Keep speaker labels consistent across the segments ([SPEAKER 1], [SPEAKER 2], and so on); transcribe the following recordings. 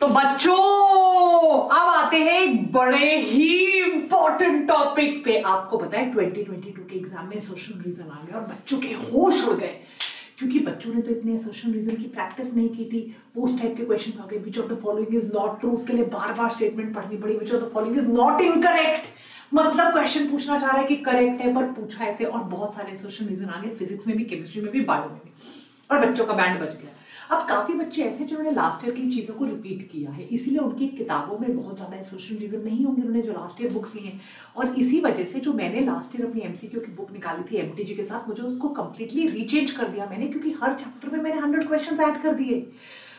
[SPEAKER 1] तो बच्चों अब आते हैं एक बड़े ही इंपॉर्टेंट टॉपिक पे। आपको पता है 2022 के एग्जाम में असर्शन रीजन आ गया और बच्चों के होश उड़ गए, क्योंकि बच्चों ने तो इतने असर्शन रीजन की प्रैक्टिस नहीं की थी। वो उस टाइप के क्वेश्चन आ गए, which of the following is not true, उसके लिए बार बार स्टेटमेंट पढ़नी पड़ी, which of the following is not incorrect, मतलब क्वेश्चन पूछना चाह रहा है कि करेक्ट है पर पूछा ऐसे, और बहुत सारे असर्शन रीजन आ गए, फिजिक्स में भी, केमिस्ट्री में भी, बायो में भी, और बच्चों का बैंड बज गया। अब काफी बच्चे ऐसे जिन्होंने लास्ट ईयर की चीजों को रिपीट किया है, इसीलिए उनकी किताबों में बहुत ज्यादा असर्शन रीजन नहीं होंगे, उन्होंने जो लास्ट ईयर बुक्स ली हैं। और इसी वजह से जो मैंने लास्ट ईयर अपनी एमसीक्यू की बुक निकाली थी एमटीजी के साथ, मुझे उसको कंप्लीटली रीचेंज कर दिया मैंने, क्योंकि हर चैप्टर में मैंने 100 क्वेश्चंस ऐड कर दिए,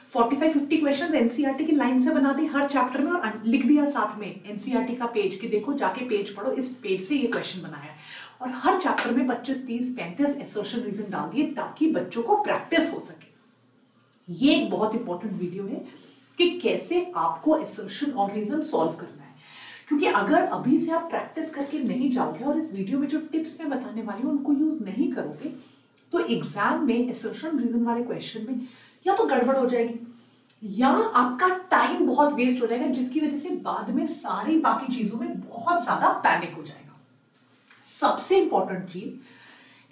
[SPEAKER 1] 45-50 क्वेश्चंस एनसीईआरटी की लाइन से बना दी हर चैप्टर में, और लिख दिया साथ में एनसीईआरटी का पेज कि देखो जाके पेज पढ़ो, इस पेज से ये क्वेश्चन बनाया है। और हर चैप्टर में 25, 30, 35 असर्शन रीजन डाल दिए ताकि बच्चों को प्रैक्टिस हो सके। ये एक बहुत इंपॉर्टेंट वीडियो है कि कैसे आपको असर्शन और रीजन सॉल्व करना है, क्योंकि अगर अभी से आप प्रैक्टिस करके नहीं जाओगे और इस वीडियो में जो टिप्स मैं बताने वाली हूं उनको यूज नहीं करोगे, तो एग्जाम में असर्शन रीजन वाले क्वेश्चन में या तो गड़बड़ हो जाएगी या आपका टाइम बहुत वेस्ट हो जाएगा, जिसकी वजह से बाद में सारी बाकी चीजों में बहुत ज्यादा पैनिक हो जाएगा। सबसे इंपॉर्टेंट चीज,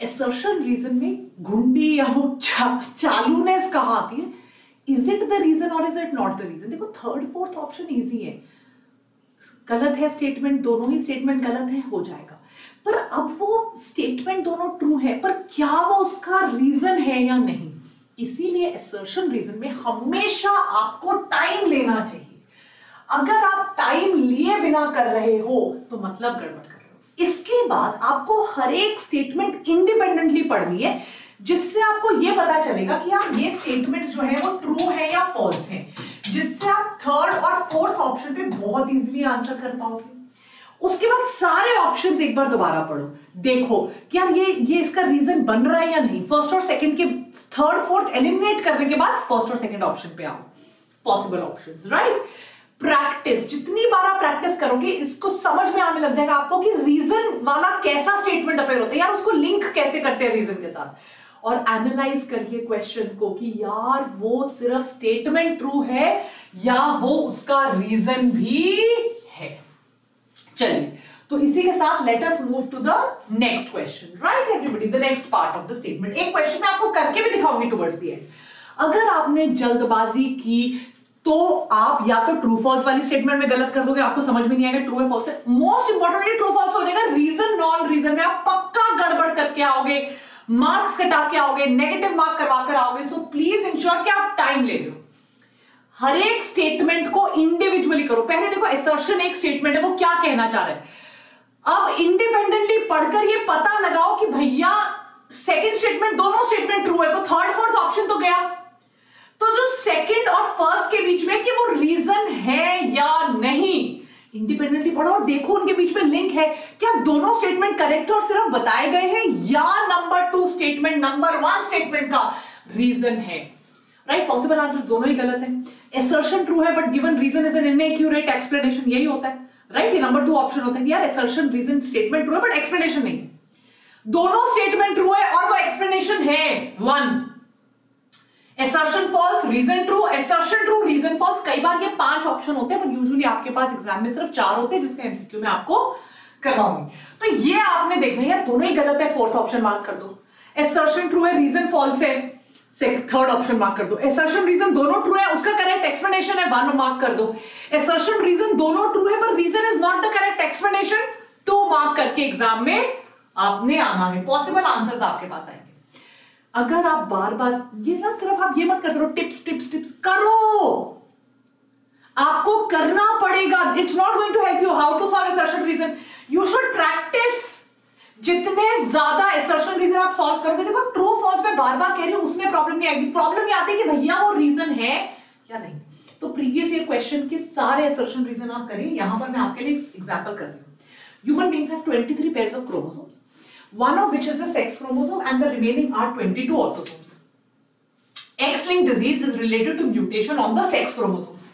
[SPEAKER 1] असर्शन रीजन में घुंडी या वो चालूनेस कहां आती है, इज इट द रीजन और is it not the reason. देखो थर्ड फोर्थ ऑप्शन इजी है, गलत है स्टेटमेंट, दोनों ही स्टेटमेंट गलत है, हो जाएगा। पर अब वो स्टेटमेंट दोनों ट्रू है, पर क्या वो उसका रीजन है या नहीं, इसीलिए असर्शन रीजन में हमेशा आपको टाइम लेना चाहिए। अगर आप टाइम लिए बिना कर रहे हो तो मतलब गड़बड़ कर रहे हो। इसके बाद आपको हर एक स्टेटमेंट इंडिपेंडेंटली पढ़नी है, जिससे आपको यह पता चलेगा कि यार ये स्टेटमेंट जो है वो ट्रू है या फॉल्स है, जिससे आप थर्ड और फोर्थ ऑप्शन पे बहुत इजीली आंसर कर पाओगे। उसके बाद सारे ऑप्शंस एक बार दोबारा पढ़ो, देखो कि यार ये इसका रीजन बन रहा है या नहीं। फर्स्ट और सेकंड के थर्ड फोर्थ एलिमिनेट करने के बाद फर्स्ट और सेकंड ऑप्शन पे आओ, पॉसिबल ऑप्शंस, राइट। प्रैक्टिस, जितनी बार आप प्रैक्टिस करोगे इसको समझ में आने लग जाएगा आपको कि रीजन वाला कैसा स्टेटमेंट अपेयर होता है, यार उसको लिंक कैसे करते हैं रीजन के साथ। और एनालाइज करिए क्वेश्चन को कि यार वो सिर्फ स्टेटमेंट ट्रू है या वो उसका रीजन भी है। चलिए, तो इसी के साथ let us move to the next question, right everybody, the next part of the statement. एक क्वेश्चन मैं आपको करके भी दिखाऊंगी टुवर्ड्स द एंड। अगर आपने जल्दबाजी की तो आप या तो ट्रू फॉल्स वाली स्टेटमेंट में गलत कर दोगे, आपको समझ में नहीं आएगा ट्रू है फॉल्स है। मोस्ट इंपॉर्टेंटली ट्रू फॉल्स हो जाएगा, रीजन नॉन रीजन में आप पक्का गड़बड़ करके आओगे, मार्क्स कटा के आओगे, नेगेटिव मार्क करवा कर आओगे। सो प्लीज इंश्योर कि आप टाइम ले लो, हर एक स्टेटमेंट को इंडिविजुअली करो। पहले देखो असर्शन एक स्टेटमेंट है, वो क्या कहना चाह रहा है, अब इंडिपेंडेंटली पढ़कर ये पता लगाओ कि भैया सेकंड स्टेटमेंट, दोनों स्टेटमेंट ट्रू है, तो थर्ड फोर्थ ऑप्शन तो गया। तो जो सेकंड और फर्स्ट के बीच में कि वो रीजन है या नहीं, इंडिपेंडेंटली पढ़ो और देखो उनके बीच में लिंक है, क्या दोनों स्टेटमेंट करेक्ट और सिर्फ बताए गए हैं, या नंबर 2 स्टेटमेंट नंबर 1 स्टेटमेंट का रीजन है, राइट। पॉसिबल आंसर्स दोनों ही गलत है। असर्शन ट्रू है but given reason is an inaccurate explanation, यही होता है, राइट। ये नंबर 2 ऑप्शन होता है कि यार असर्शन रीजन स्टेटमेंट ट्रू है बट एक्सप्लेनेशन नहीं है। दोनों स्टेटमेंट ट्रू है और वो एक्सप्लेनेशन है 1। Assertion false, reason true, assertion true, reason false. कई बार ये 5 ऑप्शन होते हैं, पर यूजुअली आपके पास एग्जाम में सिर्फ 4 होते हैं, जिसका एमसीक्यू में आपको करवाऊंगी। तो ये आपने देखना है, यार दोनों ही गलत है, फोर्थ ऑप्शन मार्क कर दो। असर्शन ट्रू है, रीजन फॉल्स है, थर्ड ऑप्शन मार्क कर दो। असर्शन रीजन दोनों ट्रू है, उसका करेक्ट एक्सप्लेनेशन है, 1 मार्क कर दो। असर्शन रीजन दोनों ट्रू है पर reason is not the correct explanation, 2 mark करके एग्जाम में आपने आना है। पॉसिबल आंसर्स आपके पास आएंगे। अगर आप बार बार ये ना, सिर्फ आप ये मत करते रहो टिप्स टिप्स टिप्स, करो, आपको करना पड़ेगा। It's not going to help you how to solve assertion reason, you should practise. जितने ज्यादा असर्शन रीजन आप सॉल्व करोगे, देखो ट्रू फॉल्स में बार बार कह रही हूं, उसमें प्रॉब्लम नहीं आएगी, प्रॉब्लम ये आती है कि भैया वो रीजन है या नहीं। तो प्रीवियस ईयर क्वेश्चन के सारे असर्शन रीजन आप करिए। यहां पर मैं आपके लिए एग्जांपल कर रही हूं। Human beings have 23 pairs of chromosomes, one of which is the sex chromosome and the remaining are 22 autosomes. X-linked disease is related to mutation on the sex chromosomes.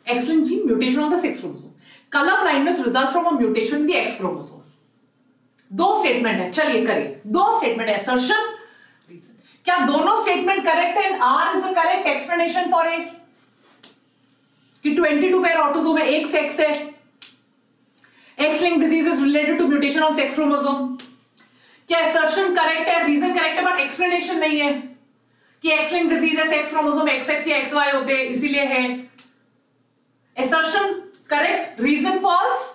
[SPEAKER 1] X-linked gene mutation on the sex chromosome. Color blindness results from a mutation in the X chromosome. 2 statement है, चलिए करिए। 2 statement है, assertion reason. क्या दोनों statement correct है? R is the correct explanation for it. कि 22 pair autosome है, एक सेक्स है, X linked disease is related to mutation on sex chromosome. क्या असर्शन करेक्ट है? रीजन करेक्ट है बट एक्सप्लेनेशन नहीं है कि एक्स लिंक्ड डिजीज है, सेक्स क्रोमोसोम XX या XY होते हैं इसीलिए है। असर्शन करेक्ट, रीजन फॉल्स,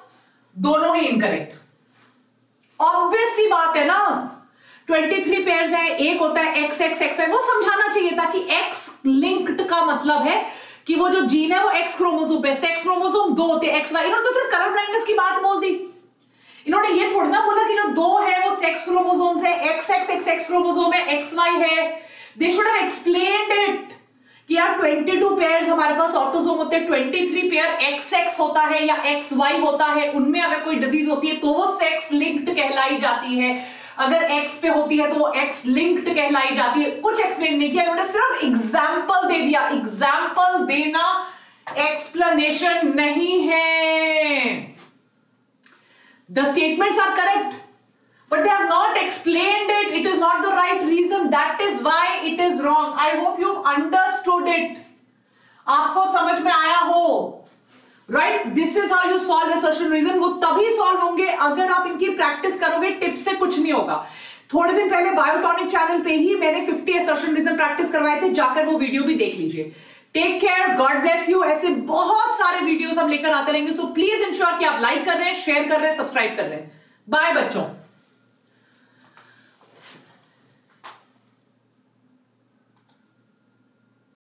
[SPEAKER 1] दोनों ही इनकरेक्ट। ऑब्वियस सी बात है ना, 23 पेयर्स है, एक होता है XXXY, वो समझाना चाहिए था कि X लिंक्ड का मतलब है कि वो जो जीन है वो X क्रोमोसोम पे, सेक्स क्रोमोसोम 2 होते हैं XY। इन्होंने तो सिर्फ कलर ब्लाइंडनेस की बात बोल दी, इन्होंने ये थोड़ी ना बोला कि जो 2 है वो सेक्स क्रोमोसोम से, XXXX क्रोमोसोम है, XY है। They should have explained it कि यार 22 पेयर्स हमारे पास ऑटोसोम होते हैं, 23 पेयर XX होता है या XY होता है, उनमें अगर कोई डिजीज होती है तो वो सेक्स लिंक्ड कहलाई जाती है, अगर X पे होती है तो वो X लिंक्ड कहलाई जाती है। कुछ एक्सप्लेन नहीं किया इन्होंने, सिर्फ एग्जाम्पल दे दिया। एग्जाम्पल देना एक्सप्लेनेशन नहीं है। The statements are correct, but they have not explained it. It is not the right reason. That is why it is wrong. I hope you've understood it. आपको समझ में आया हो, right? This is how you solve assertion reason. वो तभी solve होंगे अगर आप इनकी प्रैक्टिस करोगे, टिप्स से कुछ नहीं होगा। थोड़े दिन पहले बायोटॉनिक चैनल पे ही मैंने 50 assertion reason प्रैक्टिस करवाए थे, जाकर वो वीडियो भी देख लीजिए। Take care, God bless you. ऐसे बहुत सारे वीडियोस हम लेकर आते रहेंगे, सो प्लीज इंश्योर कि आप लाइक कर रहे हैं, शेयर कर रहे हैं, सब्सक्राइब कर रहे हैं। बाय बच्चों।